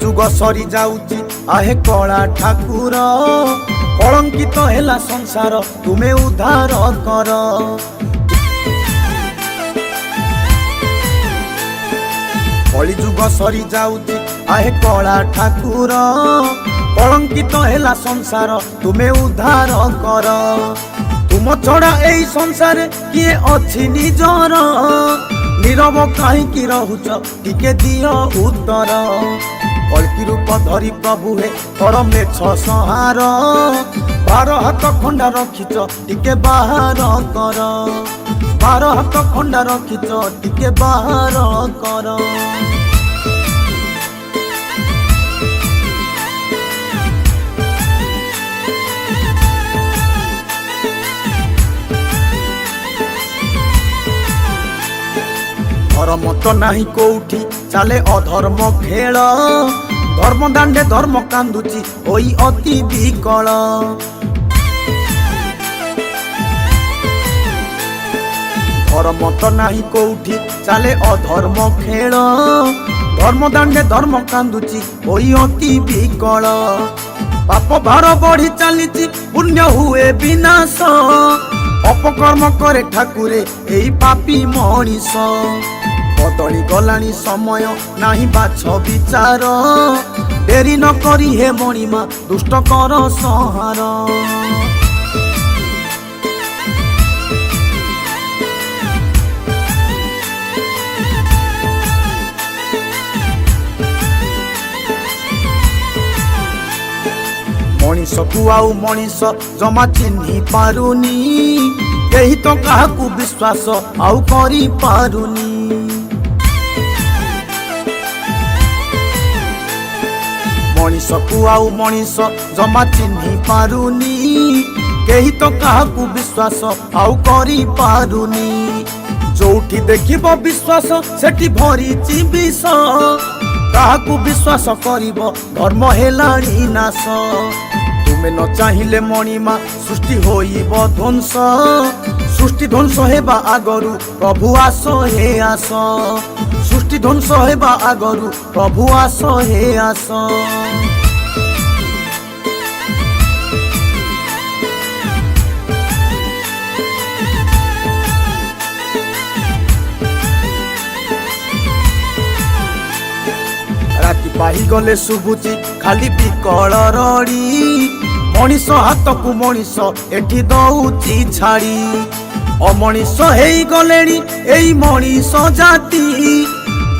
जुग सरी जाउची आहे कला ठाकुर कलंकित हेला संसार तुमे उद्धार कर। कली जुग सरी जाउची आहे कला ठाकुर कलंकित हेला संसार तुमे उद्धार कर। तुम छड़ा एई संसार किए अछि निजर नीरव कहीं रहुच टिके दियो उत्तर। कल्कि रूप धरी प्रभु हे कर मेछ संहार 12 हाथ खंडा रखिच टिके बाहर कर। 12 हाथ खंडा रखिच टिके बाहर कर। धर्म तो नाही कोठी चाले अधर्म खेल धर्म दांडे धर्म कांदुची ओई अति विकल। धर्म तो नाही कोठी चाले अधर्म खेल धर्म दांडे धर्म कांदुची ओई अति विकल। पाप भार बढ़ी चलीची पुण्य हुए विनाश अपकर्म करे ठाकुरे एई पापी मनीष। बदली गलानी समय नाही बाछ विचार डेरी न करी हे मणिमा दुष्ट कर संहार। मनीष को आउ मनीष जमा चिन्ही पारुनी केही तो काहाकू विश्वास आउ करी पारुनी। मनीष को आउ मनीष जमा चिन्ही पारुनी केही तो काहाकू विश्वास आउ करी पारुनी। जोठी देखिब विश्वास सेठी भरीची विष काहाकू विश्वास करिब धर्म हेलाणी नाश। तुमे न चाहिले मणिमा सृष्टि होइब ध्वंस सृष्टि ध्वंस हेबा आगरु प्रभु आस हे आस। सृष्टि ध्वंस हेबा आगरु प्रभु आस हे आस। राति पाही गले शुभुची खाली विकल रड़ी मनीष हाथ को मनीष एठी दउची छाड़ी। अमनीष हेई गलेनी एई मनीष जाति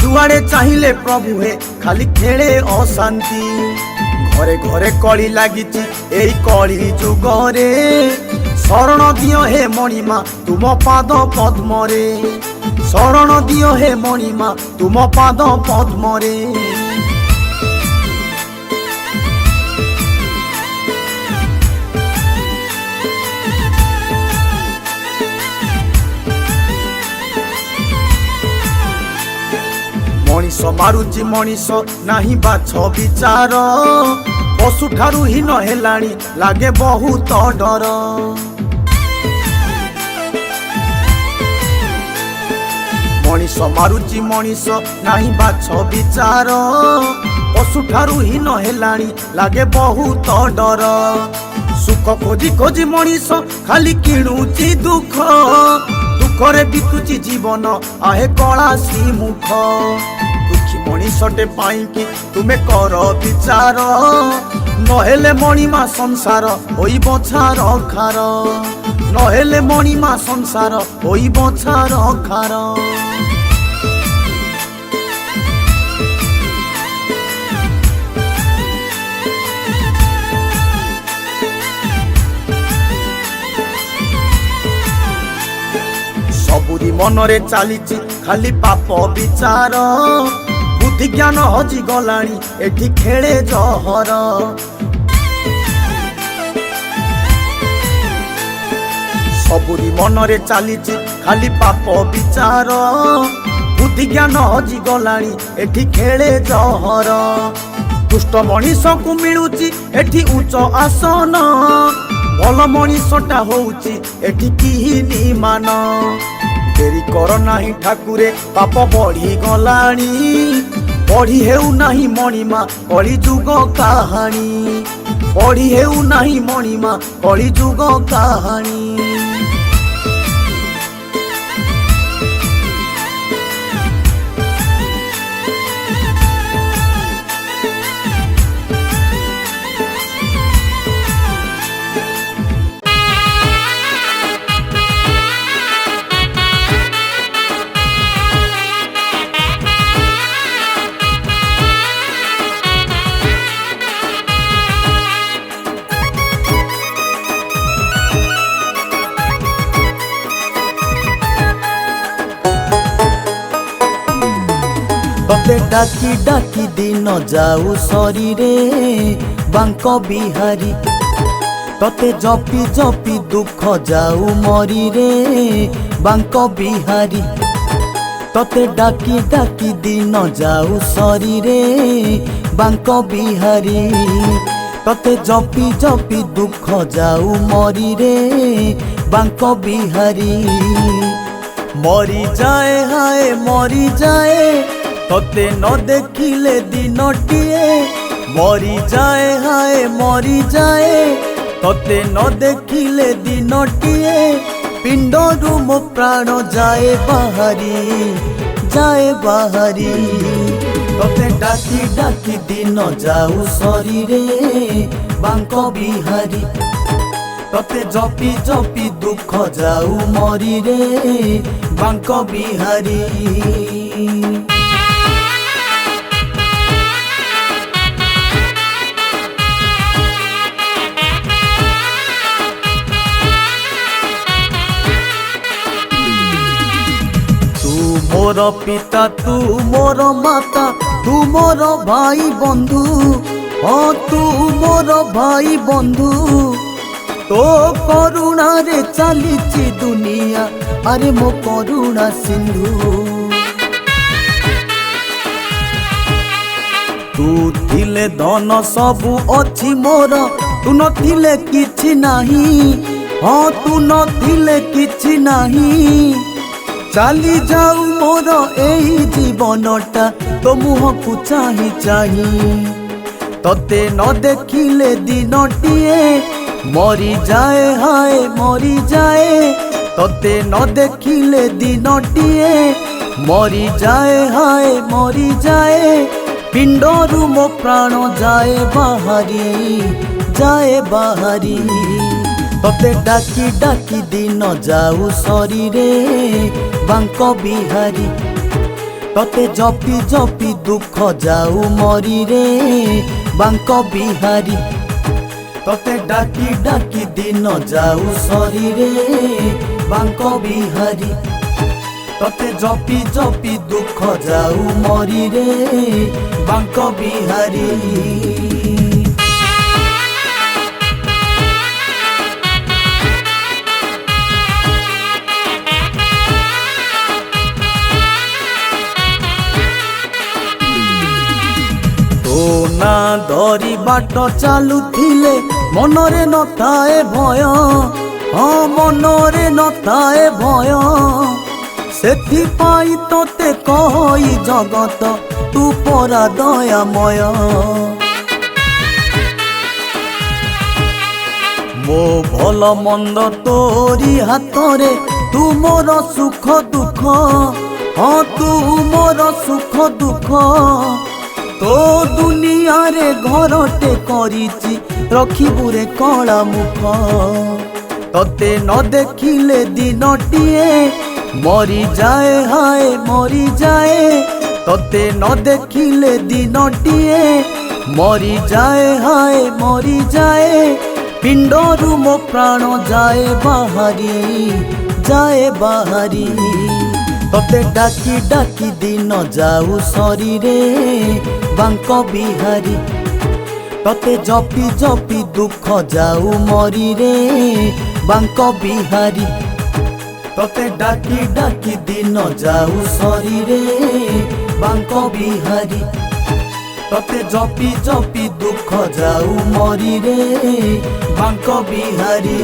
जुआड़े चाहिले प्रभु हे खाली खेले अशांति। घरे घरे कली लागिची एई कली जुगरे शरण दियो हे मणिमा तुम पाद पद्मरे। शरण दियो हे मणिमा तुम पाद पद्मरे। मनीष मारुची मनीष नाही बाछ विचार पशु ठारू हीन हेलाणी लागे बहुत डर। मनीष मारुची मनीष नाही बाछ विचार पशु ठारू हीन हेलाणी लागे बहुत डर। सुख खोजी खोजी मनीष खाली किणुची दुख दुखरे बितुची जीवन आहे कला श्रीमुख। दुखी मनीषटे पाइकी तुमे कर विचार नहेले मणिमा संसार होई बछार खार। नहेले मणिमा संसार होई बछार खार। सबुरी मनरे चालीची खाली पाप विचार बुद्धि ज्ञान हजी गलाणी एठी खेले जहर। सबुरी मनरे चालीची खाली पाप विचार बुद्धि ज्ञान हजी गलाणी एठी खेले जहर। दुष्ट मनीष को मिलुची एठी उच्च आसन भल मनीषटा होउची एठी किहिनी मान। डेरी कर नाही ठाकुरे पाप बढ़ी गलाणी पढ़ी हेउ नाही मणिमा कली जुग कहानी पढ़ी हेउ नाही मणिमा कली जुग कहानी तते डाकी डाकी दिन जाऊ शरीरे बांक बिहारी तते जपी जपी दुख जाऊ मरी रे बांक बिहारी तते डाकी डाकी दिन जाऊ शरीरे बांक बिहारी तते जपी जपी दुख जाऊ मरी रे बांक बिहारी मरी जाए हाय मरी जाए तते न देखिले दिनटिए मरी जाए हाय मरी जाए तते न देखिले दिनटिए पिंडरू मो प्राण जाए बाहरी तते डाकी डाकी दिन जाऊ शरीरे बांक बिहारी तते जपी जपी दुख जाऊ मरी रे बांक बिहारी मोर पिता तू मोर माता तू मोर भाई बंधु हाँ तू मोर भाई बंधु तो करुणा रे चलीची दुनिया अरे मो करुणा सिंधु तू थिले धन सबु अछि मोर तू नथिले किछि नाही हाँ तू नथिले किछि नाही चली जाऊ मोर एई जीवनटा तो मुह को चाही चाही तते न देखिले दिनटिए मरी जाए हाय मरी जाए तते न देखिले दिनटिए मरी जाए हाय मरी जाए पिंडरू मो प्राण जाए बाहरी तते डाकी डाकी दिन जाऊ शरीरे बांक बिहारी तते जपी जपी दुख जाऊ मरी रे बांक बिहारी तते डाकी डाकी दिन जाऊ शरीरे बांक बिहारी तते जपी जपी दुख जाऊ मरी रे बांक बिहारी ना धरी बाट चालुथिले मनरे नथाए भय हाँ मनरे नथाए भय सेथिपाई तोते कहि जगत तू परा दयामय मो भल मंद तोरी हाथरे तू मोर सुख दुख हाँ तू मोर सुख दुख तो दुनिया रे घरटे करिछि रखिबु रे कला मुख तते न देखिले दिनटिए मरी जाए हाय मरी जाए तते न देखिले दिनटिए मरी जाए हाय मरी जाए पिंडरू मो प्राण जाए बाहरी तते डाकी डाकी दिन जाऊ शरीरे बांक बिहारी तते जपी जपी दुख जाऊ मरी रे बांक बिहारी तते डाकी डाकी दिन जाऊ शरीरे बांक बिहारी तते जपी जपी दुख जाऊ मरी रे बांक बिहारी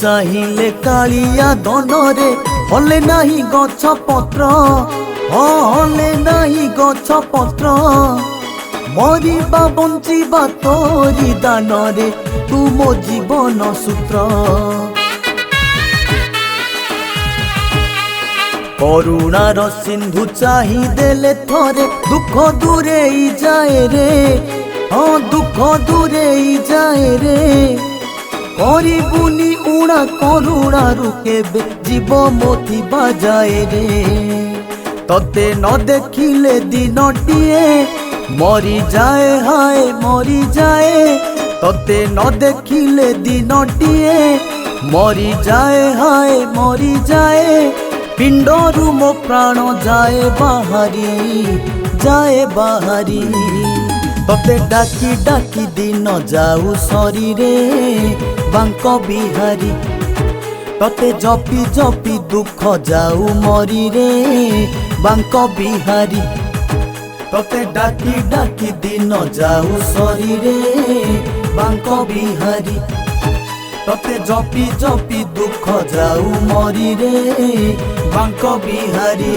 चाहिए कालिया दनरे हले नाही गछ पत्र हले नाही गछ पत्र मरिबा बंचिबा तोरी दानरे तू मो जीवन सूत्र करुणार सिंधु चाही देले थरे दुख दूरे जाए रे हाँ दुख दूरे जाए रे करिबुनी उड़ा करुणा रुकेबे जीव मोती बाजाए रे तते न देखिले दिनटिए मरी जाए हाय मरी जाए तते न देखिले दिनटिए मरी जाए हाय मरी जाए पिंडरू मो प्राण जाए बाहरी तते डाकी डाकी दिन जाऊ शरीरे बांक बिहारी तते जपी जपी दुख जाऊ मरी रे बांक बिहारी तते डाकी डाकी दिन जाऊ शरीरे बांक बिहारी तते जपी जपी दुख जाऊ मरी रे बांक बिहारी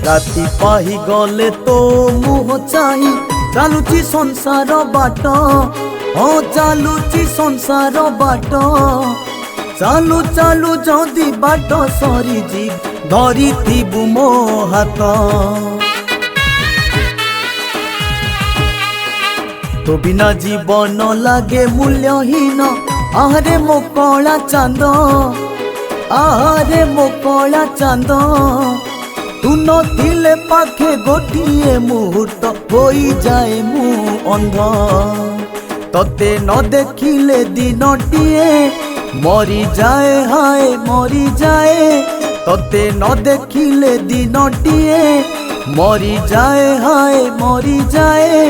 राति पाही गले तो मुह चाही चालुची संसार बाट हाँ चालुची संसार बाट चालू चालू जदि बाट सरी जीव धरी थिबु मो हाथ तो बिना जीवन लागे मूल्यहीन आहरे मो कला चांद आहरे मो कला चांद तू नथिले पाखे गोटिए मुहूर्त होई जाए मु अंध तते न देखिले दिनटिए मरी जाए हाय मरी जाए तते न देखिले दिनटिए मरी जाए हाय मरी जाए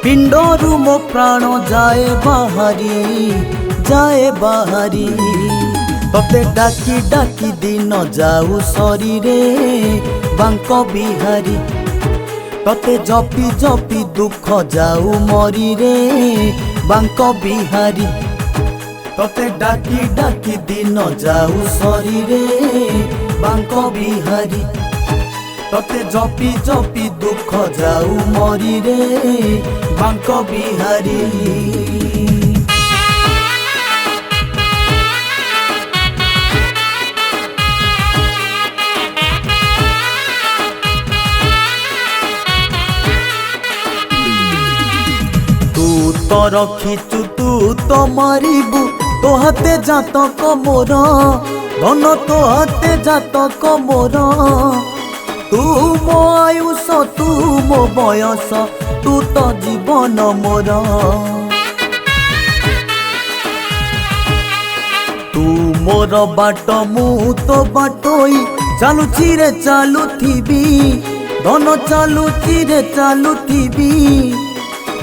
पिंडरू मो प्राण जाए बाहरी तते डाकी डाकी दिन जाऊ शरीरे बांक बिहारी तते जपी जपी दुख जाऊ मरी रे बांक बिहारी तते डाकी डाकी दिन जाऊ शरीरे बांक बिहारी तते जपी जपी दुख जाऊ मरी रे बांक बिहारी तो रखिचु तू तो मारिबु तो हाथे जातक मोर धन तो हाथे जातक मोर तू मो आयुष तू मो बयस तू तो जीवन मोर तू मोर बाट मु तो बाटोई चालुची रे चालुथिबी धन चालुची रे चालुथिबी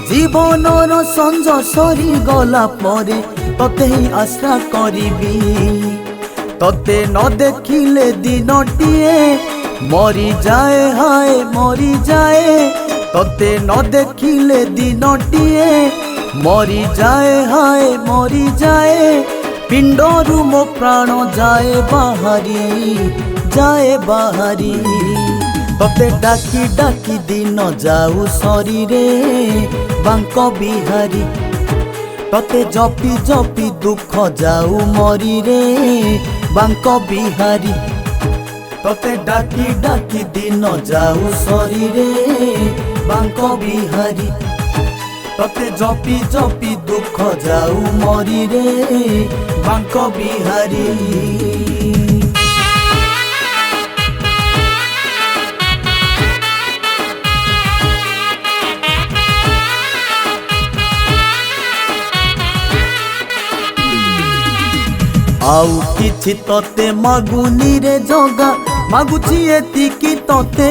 जीवनर संज सरी गला परे तते ही आशा करिबी तते न देखिले दिनटिए मरी जाए हाय मरी जाए तते न देखिले दिनटिए मरी जाए हाय मरी जाए पिंडरू मो प्राण जाए बाहरी तते डाकी डाकी दिन जाऊ शरीरे बांक बिहारी तते जपी जपी दुख जाऊ मरी रे बांक बिहारी तते डाकी डाकी दिन जाऊ शरीरे बांक बिहारी तते जपी जपी दुख जाऊ मरी रे बांक बिहारी आउ किछि तते मागुनी रे जगा मागुछि एतिकी तते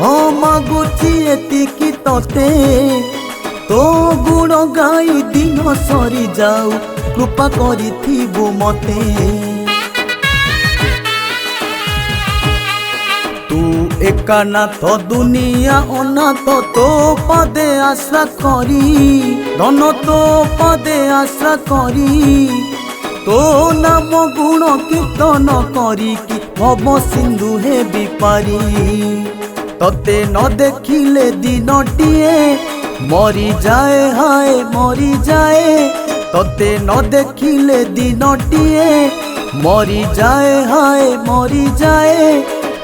हाँ मागुछि एतिकी तते तो गुण गाई दिन सरी जाऊ कृपा करिथिबु मते एकानाथ दुनिया अनाथ तो पदे आश्रा करी धन तो पदे आश्रा करी तो नाम गुण कीर्तन करी कि भव सिंधु हे विपारी तते न देखिले दिनटिए मरी जाए हाय मरी जाए तते न देखिले दिनटिए मरी जाए हाय मरी जाए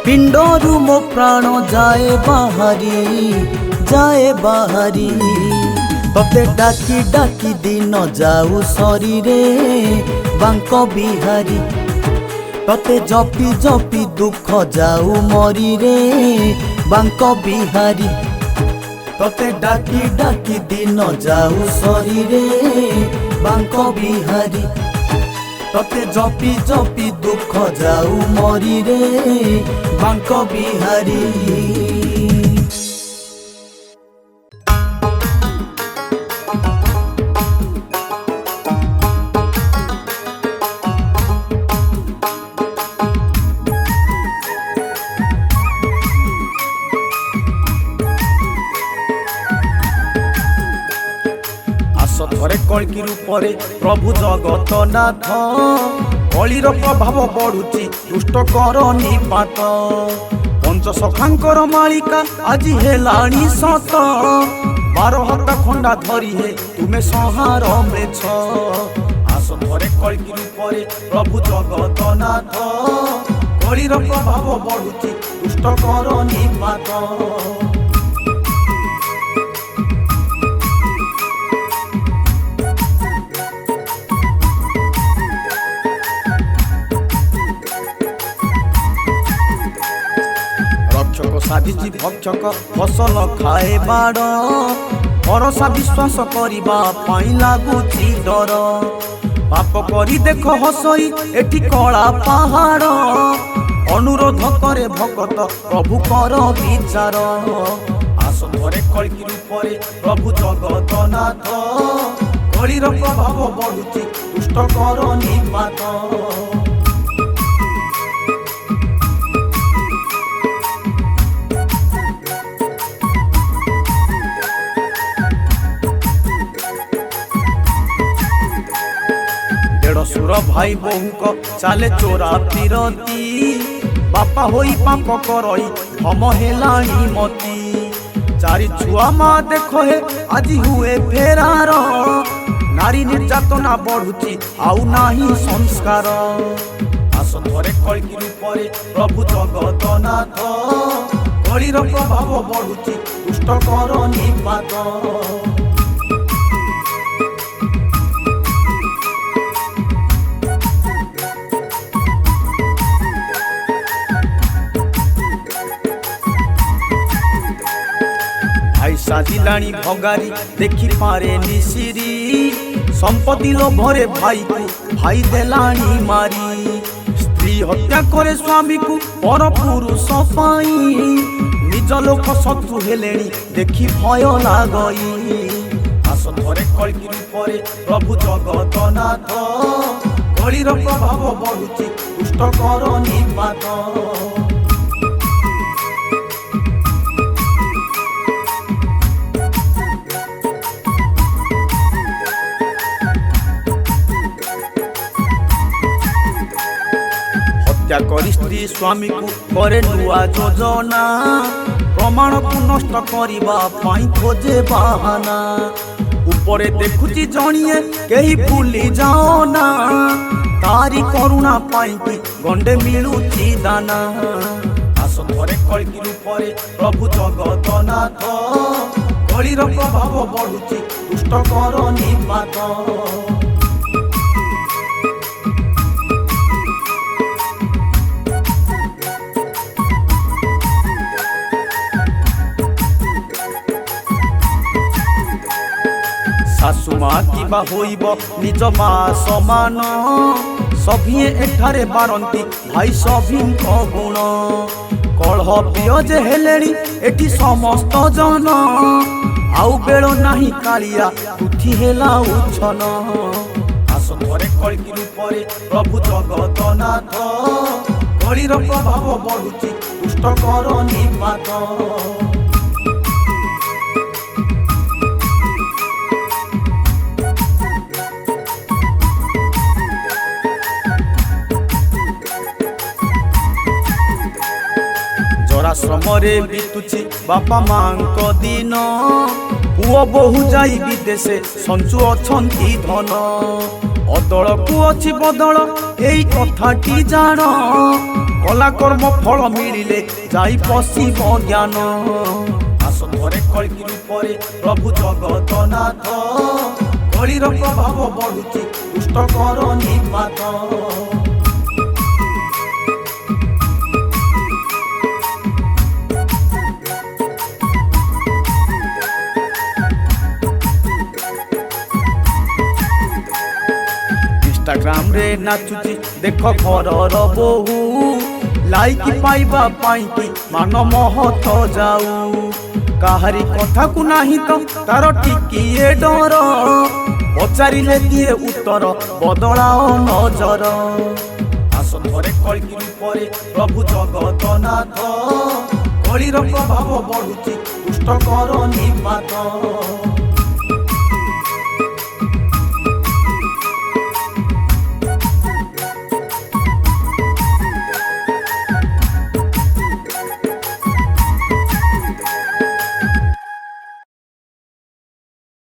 पिंडरू मो प्राण जाए बाहरी तते डाकी डाकी दिन जाऊ शरीरे बांक बिहारी तते जपी जपी दुख जाऊ मरी रे बांक बिहारी तते डाकी डाकी दिन जाऊ शरीरे बांक बिहारी तते जपी जपी दुख जाऊ मरी रे बांक बिहारी। थरे कल्कि रूपरे प्रभु जगतनाथ कलिर प्रभाव बढ़ुची दुष्ट कर निपात पंच सखांकर मालिका आज हेलाणी सत 12 हाथ खंडा धरी हे तुमे संहार मेछ आस थरे कल्कि रूपरे प्रभु जगतनाथ कलिर प्रभाव बढ़ुची दुष्ट कर निपात साधिची भक्षक फसल खाए बाड़ भरोसा विश्वास करबा पाई लागुची डर पाप करी देख हसई एठी कला पहाड़ अनुरोध करे भक्त प्रभु कर विचार आस थरे कल्कि रूपरे प्रभु जगतनाथ कलिर प्रभाव बढ़ुची दुष्ट कर निपात सुर भाई बहुक चाले चोरा पीरती बापा होई पाप करई हम हेलाणी मती चारि छुआ माँ देख हे आज हुए फेरार नारी निर्यातना बढ़ुची आउ नाही संस्कार आस थरे कल्कि रूपरे प्रभु जगतनाथ कलिर प्रभाव बढ़ुची दुष्ट कर निपात साजिलाणी भगारी देखी पारे निशिरी संपत्ति लोभरे भाई को भाई देलाणी मारी स्त्री हत्या करे स्वामी को पर पुरुष पाई निज लोक शत्रु हेलेणी देखी भय लागई आस थरे कल्कि रूपरे प्रभु जगतनाथ कलिर प्रभाव बढ़ुची दुष्ट कर निपात करी स्त्री स्वामी को करे नुआ योजना प्रमाण को नष्ट करबा पाई खोजे बहाना ऊपरे देखुची जणिए केही भूली जाओ ना तारी करुणा पाई कि गंडे मिलुची दाना आस थरे कल्कि रूपरे प्रभु जगतनाथ कलिर प्रभाव बढ़ुची दुष्ट कर निपात सासु माँ किबा होइब निज माँ समान सभिए एठारे बारंती भाई सभिंक गुण कलह प्रिय जे हेलेणी एठी समस्त जन आउ बेल नाही कालिया तुथि हेला उछन आस थरे कल्कि रूपरे प्रभु जगतनाथ କଳିର ପ୍ରଭାବ ବଢୁଛି ଦୁଷ୍ଟକର ନିପାତ। ଜରାଶ୍ରମରେ ବିତୁଛି ବାପା ମାଙ୍କ ଦିନ, ପୁଅ ବୋହୂ ଯାଇ ବିଦେଶେ ସଞ୍ଚୁଅଛନ୍ତି ଧନ। ଅଦଳକୁ ଅଛି ବଦଳ ଏଇ କଥାଟି ଜାଣ, କଲା କର୍ମ ଫଳ ମିଳିଲେ ଯାଇ ପଶିବ ଜ୍ଞାନ। ଆସ ଥରେ କଳ୍କି ରୂପରେ ପ୍ରଭୁ ଜଗତନାଥ, କଳିର ପ୍ରଭାବ ବଢୁଛି ଦୁଷ୍ଟକର ନିପାତ। ଇନ୍‌ଷ୍ଟାଗ୍ରାମ ରେ ନାଚୁଛି ଦେଖ ଘରର ବୋହୂ, ଲାଇକ୍ ପାଇବା ପାଇଁ କି ମାନ ମହତ ଯାଉ। କାହାରି କଥାକୁ ନାହିଁ ତ ତାର ଟିକିଏ ଡର, ପଚାରିଲେ ଦିଏ ଉତ୍ତର ବଦଳାଅ ନଜର। ଆସ ଥରେ କଳ୍କି ରୂପରେ ପ୍ରଭୁ ଜଗତନାଥ, କଳିର ପ୍ରଭାବ ବଢୁଛି ଦୁଷ୍ଟକର ନିପାତ।